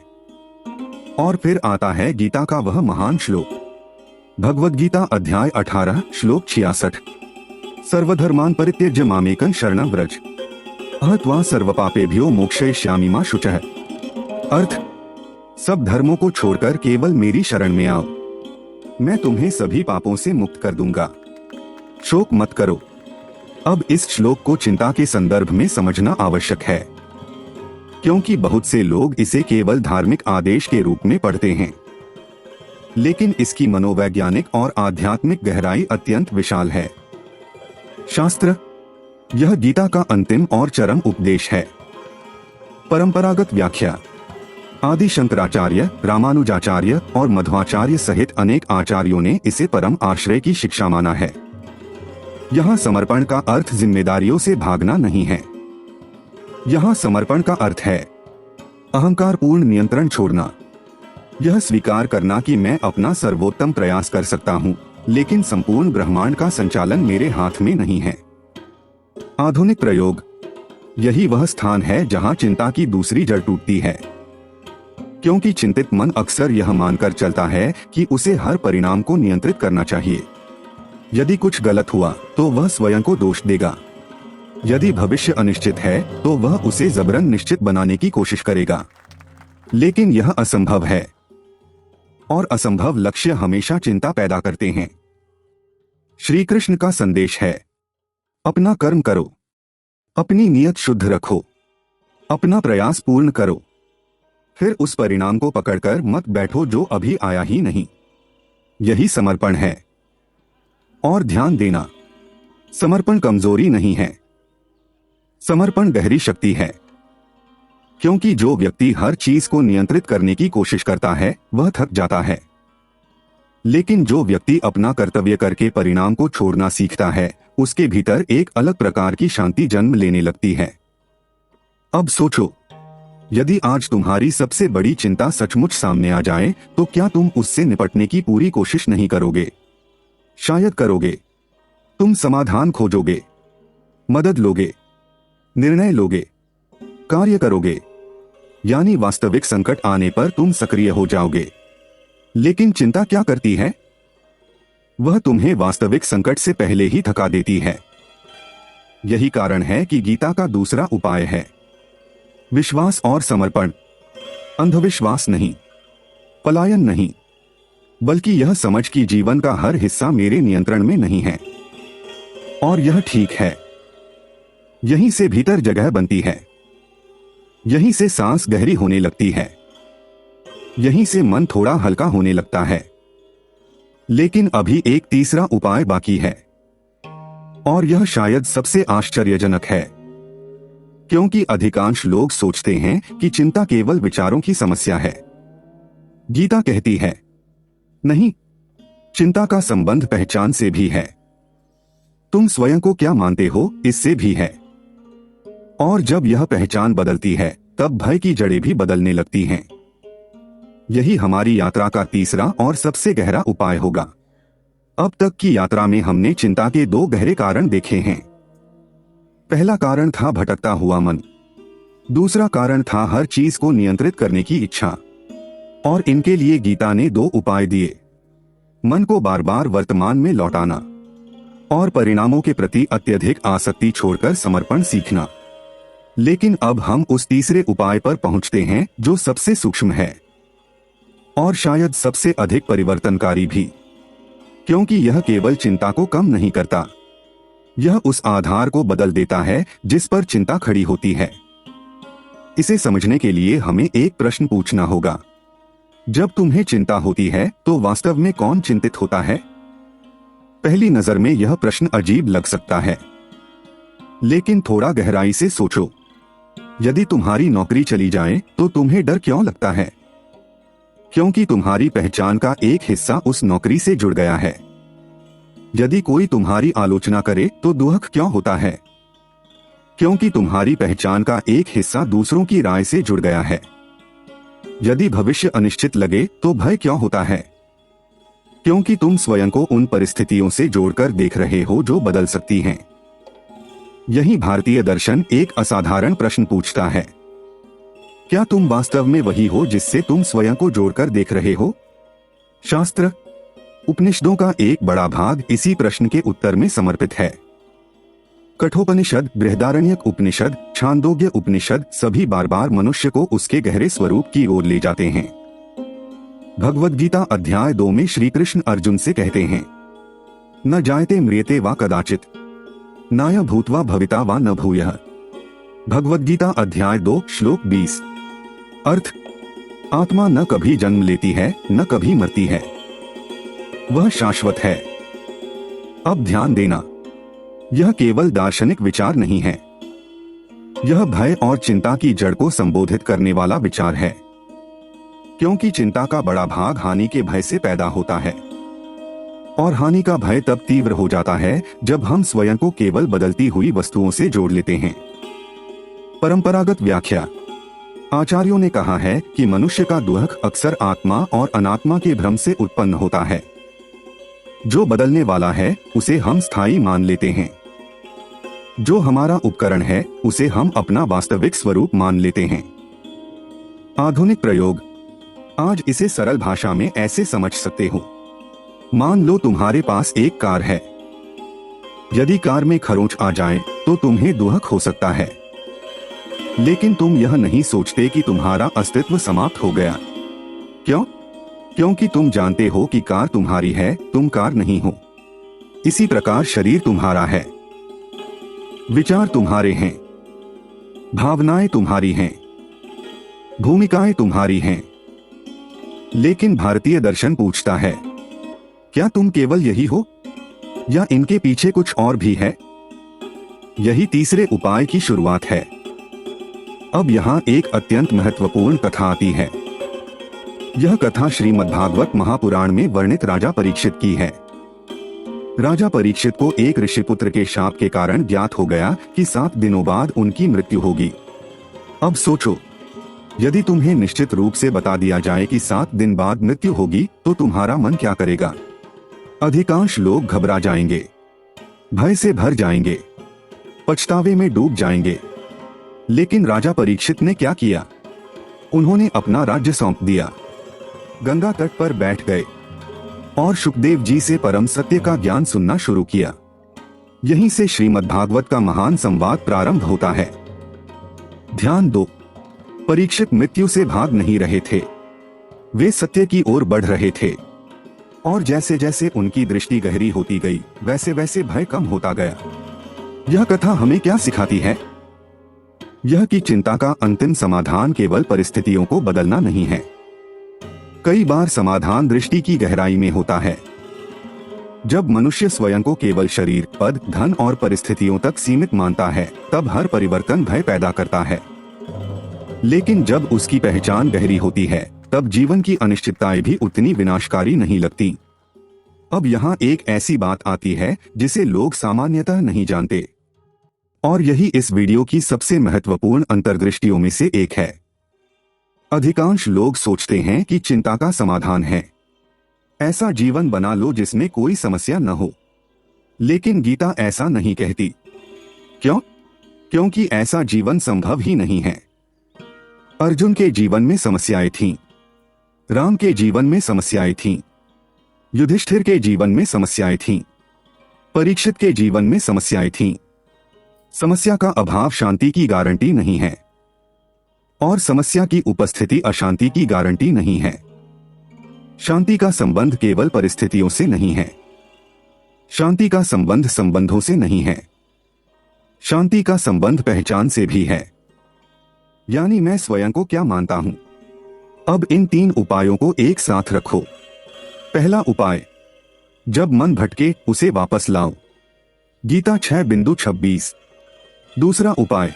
S1: और फिर आता है गीता का वह महान श्लोक, भगवद गीता अध्याय 18 श्लोक 66, सर्वधर्मान् परित्यज्य मामेकं शरणं व्रज अहत्वा सर्वपापेभ्यो मोक्षयिष्यामि मा शुचः। अर्थ, सब धर्मों को छोड़कर केवल मेरी शरण में आओ, मैं तुम्हें सभी पापों से मुक्त कर दूंगा। शोक मत करो। अब इस श्लोक को चिंता के संदर्भ में समझना आवश्यक है, क्योंकि बहुत से लोग इसे केवल धार्मिक आदेश के रूप में पढ़ते हैं, लेकिन इसकी मनोवैज्ञानिक और आध्यात्मिक गहराई अत्यंत विशाल है। शास्त्र, यह गीता का अंतिम और चरम उपदेश है। परंपरागत व्याख्या, आदि शंकराचार्य, रामानुजाचार्य और मध्वाचार्य सहित अनेक आचार्यों ने इसे परम आश्रय की शिक्षा माना है। यहाँ समर्पण का अर्थ जिम्मेदारियों से भागना नहीं है। यहाँ समर्पण का अर्थ है अहंकार पूर्ण नियंत्रण छोड़ना। यह स्वीकार करना कि मैं अपना सर्वोत्तम प्रयास कर सकता हूँ, लेकिन संपूर्ण ब्रह्मांड का संचालन मेरे हाथ में नहीं है। आधुनिक प्रयोग, यही वह स्थान है जहाँ चिंता की दूसरी जड़ टूटती है, क्योंकि चिंतित मन अक्सर यह मानकर चलता है कि उसे हर परिणाम को नियंत्रित करना चाहिए। यदि कुछ गलत हुआ तो वह स्वयं को दोष देगा। यदि भविष्य अनिश्चित है तो वह उसे जबरन निश्चित बनाने की कोशिश करेगा। लेकिन यह असंभव है, और असंभव लक्ष्य हमेशा चिंता पैदा करते हैं। श्री कृष्ण का संदेश है, अपना कर्म करो, अपनी नियत शुद्ध रखो, अपना प्रयास पूर्ण करो, फिर उस परिणाम को पकड़कर मत बैठो जो अभी आया ही नहीं। यही समर्पण है। और ध्यान देना, समर्पण कमजोरी नहीं है, समर्पण गहरी शक्ति है। क्योंकि जो व्यक्ति हर चीज को नियंत्रित करने की कोशिश करता है वह थक जाता है, लेकिन जो व्यक्ति अपना कर्तव्य करके परिणाम को छोड़ना सीखता है उसके भीतर एक अलग प्रकार की शांति जन्म लेने लगती है। अब सोचो, यदि आज तुम्हारी सबसे बड़ी चिंता सचमुच सामने आ जाए तो क्या तुम उससे निपटने की पूरी कोशिश नहीं करोगे? शायद करोगे। तुम समाधान खोजोगे, मदद लोगे, निर्णय लोगे, कार्य करोगे, यानी वास्तविक संकट आने पर तुम सक्रिय हो जाओगे। लेकिन चिंता क्या करती है? वह तुम्हें वास्तविक संकट से पहले ही थका देती है। यही कारण है कि गीता का दूसरा उपाय है विश्वास और समर्पण। अंधविश्वास नहीं, पलायन नहीं, बल्कि यह समझ कि जीवन का हर हिस्सा मेरे नियंत्रण में नहीं है और यह ठीक है। यहीं से भीतर जगह बनती है, यहीं से सांस गहरी होने लगती है, यहीं से मन थोड़ा हल्का होने लगता है। लेकिन अभी एक तीसरा उपाय बाकी है और यह शायद सबसे आश्चर्यजनक है, क्योंकि अधिकांश लोग सोचते हैं कि चिंता केवल विचारों की समस्या है। गीता कहती है, नहीं, चिंता का संबंध पहचान से भी है। तुम स्वयं को क्या मानते हो इससे भी है। और जब यह पहचान बदलती है तब भय की जड़ें भी बदलने लगती हैं। यही हमारी यात्रा का तीसरा और सबसे गहरा उपाय होगा। अब तक की यात्रा में हमने चिंता के दो गहरे कारण देखे हैं। पहला कारण था भटकता हुआ मन, दूसरा कारण था हर चीज को नियंत्रित करने की इच्छा। और इनके लिए गीता ने दो उपाय दिए, मन को बार बार वर्तमान में लौटाना और परिणामों के प्रति अत्यधिक आसक्ति छोड़कर समर्पण सीखना। लेकिन अब हम उस तीसरे उपाय पर पहुंचते हैं जो सबसे सूक्ष्म है और शायद सबसे अधिक परिवर्तनकारी भी, क्योंकि यह केवल चिंता को कम नहीं करता, यह उस आधार को बदल देता है जिस पर चिंता खड़ी होती है। इसे समझने के लिए हमें एक प्रश्न पूछना होगा, जब तुम्हें चिंता होती है तो वास्तव में कौन चिंतित होता है? पहली नजर में यह प्रश्न अजीब लग सकता है, लेकिन थोड़ा गहराई से सोचो। यदि तुम्हारी नौकरी चली जाए तो तुम्हें डर क्यों लगता है? क्योंकि तुम्हारी पहचान का एक हिस्सा उस नौकरी से जुड़ गया है। यदि कोई तुम्हारी आलोचना करे तो दुख क्यों होता है? क्योंकि तुम्हारी पहचान का एक हिस्सा दूसरों की राय से जुड़ गया है। यदि भविष्य अनिश्चित लगे तो भय क्यों होता है? क्योंकि तुम स्वयं को उन परिस्थितियों से जोड़कर देख रहे हो जो बदल सकती हैं। यही भारतीय दर्शन एक असाधारण प्रश्न पूछता है, क्या तुम वास्तव में वही हो जिससे तुम स्वयं को जोड़कर देख रहे हो? शास्त्र, उपनिषदों का एक बड़ा भाग इसी प्रश्न के उत्तर में समर्पित है। कठोपनिषद, बृहदारण्यक उपनिषद, छांदोग्य उपनिषद सभी बार बार मनुष्य को उसके गहरे स्वरूप की ओर ले जाते हैं। भगवद गीता अध्याय 2 में श्री कृष्ण अर्जुन से कहते हैं, न जायते म्रियते वा कदाचित, नाय भूत्वा भविता वा न भूयः। भगवद गीता अध्याय 2 श्लोक 20। अर्थ, आत्मा न कभी जन्म लेती है न कभी मरती है, वह शाश्वत है। अब ध्यान देना, यह केवल दार्शनिक विचार नहीं है, यह भय और चिंता की जड़ को संबोधित करने वाला विचार है। क्योंकि चिंता का बड़ा भाग हानि के भय से पैदा होता है और हानि का भय तब तीव्र हो जाता है जब हम स्वयं को केवल बदलती हुई वस्तुओं से जोड़ लेते हैं। परंपरागत व्याख्या, आचार्यों ने कहा है कि मनुष्य का दुख अक्सर आत्मा और अनात्मा के भ्रम से उत्पन्न होता है। जो बदलने वाला है उसे हम स्थायी मान लेते हैं, जो हमारा उपकरण है उसे हम अपना वास्तविक स्वरूप मान लेते हैं। आधुनिक प्रयोग, आज इसे सरल भाषा में ऐसे समझ सकते हो। मान लो तुम्हारे पास एक कार है। यदि कार में खरोंच आ जाए तो तुम्हें दुख हो सकता है, लेकिन तुम यह नहीं सोचते कि तुम्हारा अस्तित्व समाप्त हो गया। क्यों? क्योंकि तुम जानते हो कि कार तुम्हारी है, तुम कार नहीं हो। इसी प्रकार शरीर तुम्हारा है, विचार तुम्हारे हैं, भावनाएं तुम्हारी हैं, भूमिकाएं तुम्हारी हैं। लेकिन भारतीय दर्शन पूछता है, क्या तुम केवल यही हो या इनके पीछे कुछ और भी है? यही तीसरे उपाय की शुरुआत है। अब यहाँ एक अत्यंत महत्वपूर्ण कथा आती है। यह कथा श्रीमद्भागवत महापुराण में वर्णित राजा परीक्षित की है। राजा परीक्षित को एक ऋषिपुत्र के शाप के कारण ज्ञात हो गया कि 7 दिनों बाद उनकी मृत्यु होगी। अब सोचो, यदि तुम्हें निश्चित रूप से बता दिया जाए कि 7 दिन बाद मृत्यु होगी तो तुम्हारा मन क्या करेगा? अधिकांश लोग घबरा जाएंगे, भय से भर जाएंगे, पछतावे में डूब जाएंगे। लेकिन राजा परीक्षित ने क्या किया? उन्होंने अपना राज्य सौंप दिया, गंगा तट पर बैठ गए और शुकदेव जी से परम सत्य का ज्ञान सुनना शुरू किया। यहीं से श्रीमद्भागवत का महान संवाद प्रारंभ होता है। ध्यान दो, परीक्षित मृत्यु से भाग नहीं रहे थे, वे सत्य की ओर बढ़ रहे थे। और जैसे जैसे उनकी दृष्टि गहरी होती गई, वैसे वैसे भय कम होता गया। यह कथा हमें क्या सिखाती है? यह कि चिंता का अंतिम समाधान केवल परिस्थितियों को बदलना नहीं है। कई बार समाधान दृष्टि की गहराई में होता है। जब मनुष्य स्वयं को केवल शरीर, पद, धन और परिस्थितियों तक सीमित मानता है, तब हर परिवर्तन भय पैदा करता है। लेकिन जब उसकी पहचान गहरी होती है, तब जीवन की अनिश्चितताएं भी उतनी विनाशकारी नहीं लगती। अब यहाँ एक ऐसी बात आती है जिसे लोग सामान्यतः नहीं जानते, और यही इस वीडियो की सबसे महत्वपूर्ण अंतर्दृष्टियों में से एक है। अधिकांश लोग सोचते हैं कि चिंता का समाधान है ऐसा जीवन बना लो जिसमें कोई समस्या न हो। लेकिन गीता ऐसा नहीं कहती। क्यों? क्योंकि ऐसा जीवन संभव ही नहीं है। अर्जुन के जीवन में समस्याएं थीं, राम के जीवन में समस्याएं थीं, युधिष्ठिर के जीवन में समस्याएं थीं, परीक्षित के जीवन में समस्याएं थीं। समस्या का अभाव शांति की गारंटी नहीं है, और समस्या की उपस्थिति अशांति की गारंटी नहीं है। शांति का संबंध केवल परिस्थितियों से नहीं है, शांति का संबंध संबंधों से नहीं है, शांति का संबंध पहचान से भी है। यानी मैं स्वयं को क्या मानता हूं। अब इन 3 उपायों को एक साथ रखो। पहला उपाय, जब मन भटके उसे वापस लाओ, गीता 6:26। दूसरा उपाय,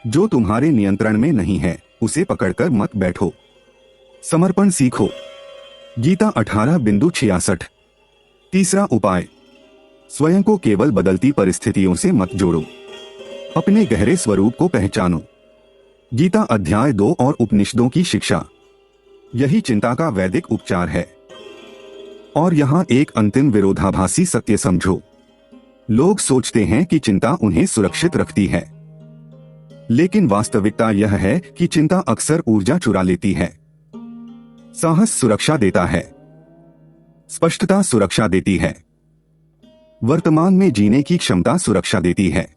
S1: जो तुम्हारे नियंत्रण में नहीं है उसे पकड़कर मत बैठो, समर्पण सीखो, गीता 18:66। तीसरा उपाय, स्वयं को केवल बदलती परिस्थितियों से मत जोड़ो, अपने गहरे स्वरूप को पहचानो, गीता अध्याय 2 और उपनिषदों की शिक्षा। यही चिंता का वैदिक उपचार है। और यहां एक अंतिम विरोधाभासी सत्य समझो। लोग सोचते हैं कि चिंता उन्हें सुरक्षित रखती है, लेकिन वास्तविकता यह है कि चिंता अक्सर ऊर्जा चुरा लेती है। साहस सुरक्षा देता है, स्पष्टता सुरक्षा देती है, वर्तमान में जीने की क्षमता सुरक्षा देती है,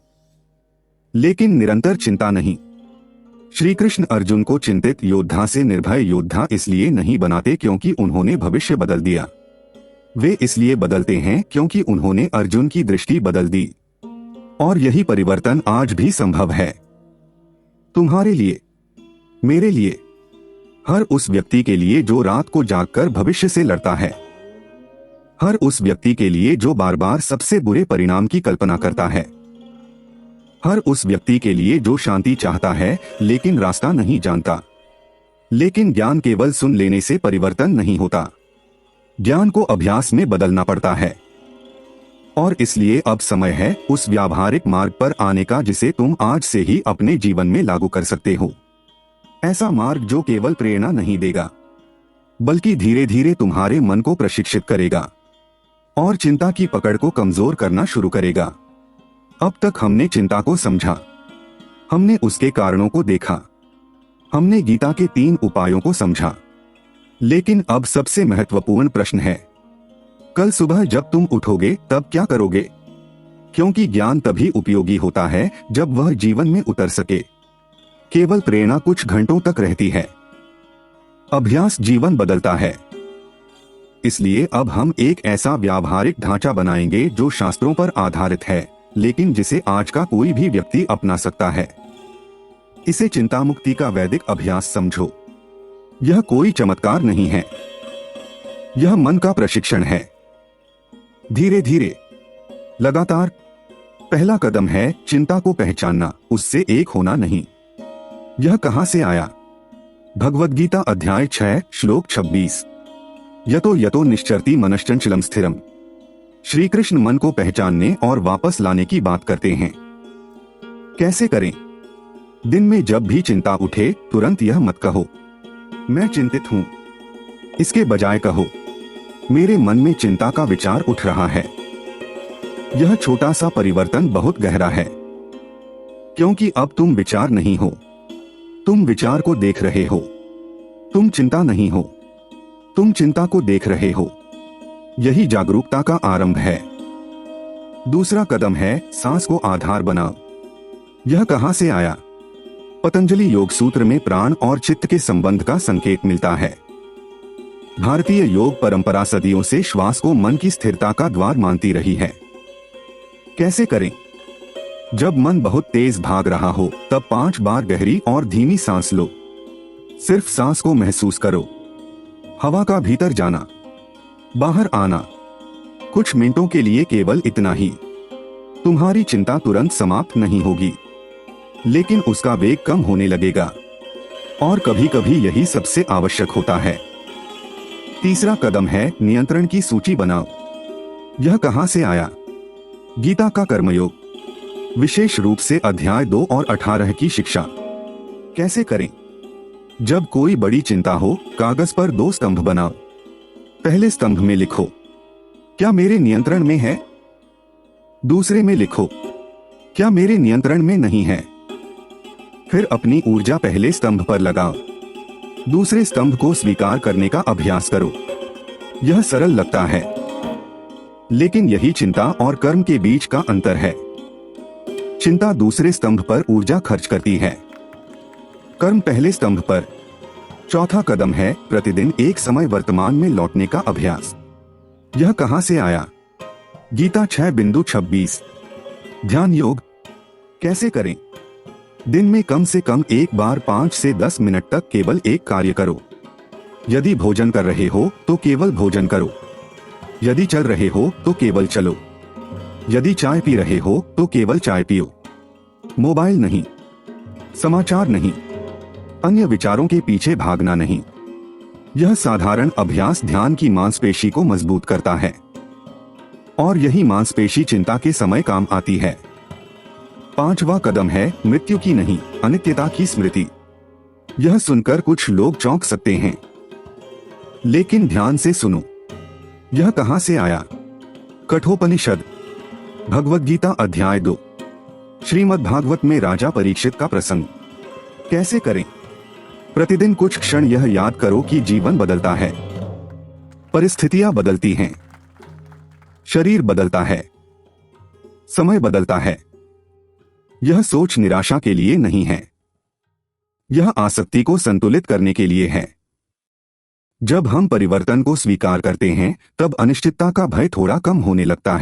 S1: लेकिन निरंतर चिंता नहीं। श्री कृष्ण अर्जुन को चिंतित योद्धा से निर्भय योद्धा इसलिए नहीं बनाते क्योंकि उन्होंने भविष्य बदल दिया। वे इसलिए बदलते हैं क्योंकि उन्होंने अर्जुन की दृष्टि बदल दी। और यही परिवर्तन आज भी संभव है। तुम्हारे लिए, मेरे लिए, हर उस व्यक्ति के लिए जो रात को जागकर भविष्य से लड़ता है, हर उस व्यक्ति के लिए जो बार बार सबसे बुरे परिणाम की कल्पना करता है, हर उस व्यक्ति के लिए जो शांति चाहता है लेकिन रास्ता नहीं जानता। लेकिन ज्ञान केवल सुन लेने से परिवर्तन नहीं होता, ज्ञान को अभ्यास में बदलना पड़ता है। और इसलिए अब समय है उस व्यावहारिक मार्ग पर आने का जिसे तुम आज से ही अपने जीवन में लागू कर सकते हो। ऐसा मार्ग जो केवल प्रेरणा नहीं देगा, बल्कि धीरे धीरे तुम्हारे मन को प्रशिक्षित करेगा और चिंता की पकड़ को कमजोर करना शुरू करेगा। अब तक हमने चिंता को समझा, हमने उसके कारणों को देखा, हमने गीता के 3 उपायों को समझा। लेकिन अब सबसे महत्वपूर्ण प्रश्न है, कल सुबह जब तुम उठोगे तब क्या करोगे? क्योंकि ज्ञान तभी उपयोगी होता है जब वह जीवन में उतर सके। केवल प्रेरणा कुछ घंटों तक रहती है, अभ्यास जीवन बदलता है। इसलिए अब हम एक ऐसा व्यावहारिक ढांचा बनाएंगे जो शास्त्रों पर आधारित है, लेकिन जिसे आज का कोई भी व्यक्ति अपना सकता है। इसे चिंता मुक्ति का वैदिक अभ्यास समझो। यह कोई चमत्कार नहीं है, यह मन का प्रशिक्षण है। धीरे धीरे, लगातार। पहला कदम है चिंता को पहचानना, उससे एक होना नहीं। यह कहां से आया? भगवद गीता अध्याय 6 श्लोक 26। यतो यतो निश्चरति मनश्चंचलम स्थिरम। श्री कृष्ण मन को पहचानने और वापस लाने की बात करते हैं। कैसे करें? दिन में जब भी चिंता उठे तुरंत यह मत कहो मैं चिंतित हूं। इसके बजाय कहो मेरे मन में चिंता का विचार उठ रहा है। यह छोटा सा परिवर्तन बहुत गहरा है, क्योंकि अब तुम विचार नहीं हो, तुम विचार को देख रहे हो। तुम चिंता नहीं हो, तुम चिंता को देख रहे हो। यही जागरूकता का आरंभ है। दूसरा कदम है सांस को आधार बनाओ। यह कहां से आया? पतंजलि योग सूत्र में प्राण और चित्त के संबंध का संकेत मिलता है। भारतीय योग परंपरा सदियों से श्वास को मन की स्थिरता का द्वार मानती रही है। कैसे करें? जब मन बहुत तेज भाग रहा हो तब 5 बार गहरी और धीमी सांस लो। सिर्फ सांस को महसूस करो। हवा का भीतर जाना, बाहर आना, कुछ मिनटों के लिए केवल इतना ही। तुम्हारी चिंता तुरंत समाप्त नहीं होगी, लेकिन उसका वेग कम होने लगेगा, और कभी कभी यही सबसे आवश्यक होता है। तीसरा कदम है नियंत्रण की सूची बनाओ। यह कहां से आया? गीता का कर्मयोग, विशेष रूप से अध्याय 2 और 18 की शिक्षा। कैसे करें? जब कोई बड़ी चिंता हो, कागज पर 2 स्तंभ बनाओ। पहले स्तंभ में लिखो, क्या मेरे नियंत्रण में है? दूसरे में लिखो, क्या मेरे नियंत्रण में नहीं है? फिर अपनी ऊर्जा पहले स्तंभ पर लगाओ। दूसरे स्तंभ को स्वीकार करने का अभ्यास करो। यह सरल लगता है, लेकिन यही चिंता और कर्म के बीच का अंतर है। चिंता दूसरे स्तंभ पर ऊर्जा खर्च करती है, कर्म पहले स्तंभ पर। चौथा कदम है प्रतिदिन एक समय वर्तमान में लौटने का अभ्यास। यह कहां से आया? गीता 6:26। ध्यान योग। कैसे करें? दिन में कम से कम एक बार 5 से 10 मिनट तक केवल एक कार्य करो। यदि भोजन कर रहे हो तो केवल भोजन करो। यदि चल रहे हो तो केवल चलो। यदि चाय पी रहे हो तो केवल चाय पियो। मोबाइल नहीं, समाचार नहीं, अन्य विचारों के पीछे भागना नहीं। यह साधारण अभ्यास ध्यान की मांसपेशी को मजबूत करता है, और यही मांसपेशी चिंता के समय काम आती है। 5वां कदम है मृत्यु की नहीं, अनित्यता की स्मृति। यह सुनकर कुछ लोग चौंक सकते हैं, लेकिन ध्यान से सुनो। यह कहां से आया? कठोपनिषद, भगवद गीता अध्याय 2, श्रीमद् भागवत में राजा परीक्षित का प्रसंग। कैसे करें? प्रतिदिन कुछ क्षण यह याद करो कि जीवन बदलता है, परिस्थितियां बदलती हैं, शरीर बदलता है, समय बदलता है। यह सोच निराशा के लिए नहीं है, यह आसक्ति को संतुलित करने के लिए है। जब हम परिवर्तन को स्वीकार करते हैं, तब अनिश्चितता का भय थोड़ा कम होने लगता है।